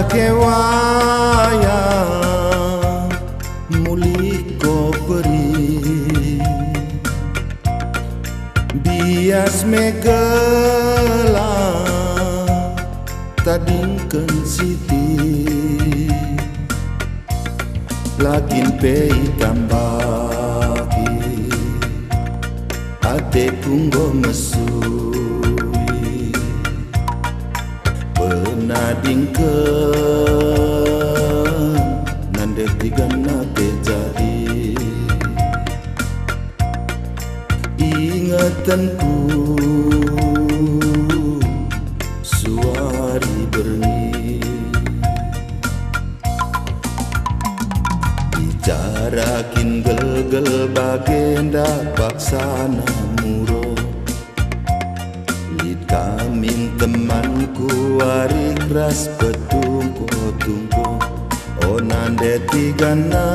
ke waya muli ko peri bias megala tadingken siti lakin pe tambaki ate kunggo mesui penadingken nande tigana te jadi ingatanku suari berni bicarakin gel-gel bagenda paksana muro lid kamin temanku wari keras petungko-tungko oh nande tigana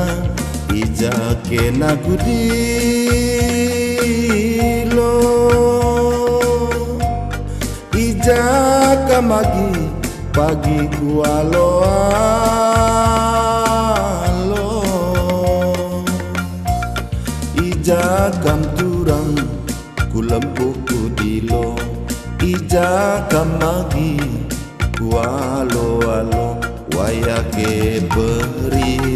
ijake naku dilo ijaka magi pagi ku alo ijakam turang ku lempuk ku dilo ijakam magi ku alo wayake beri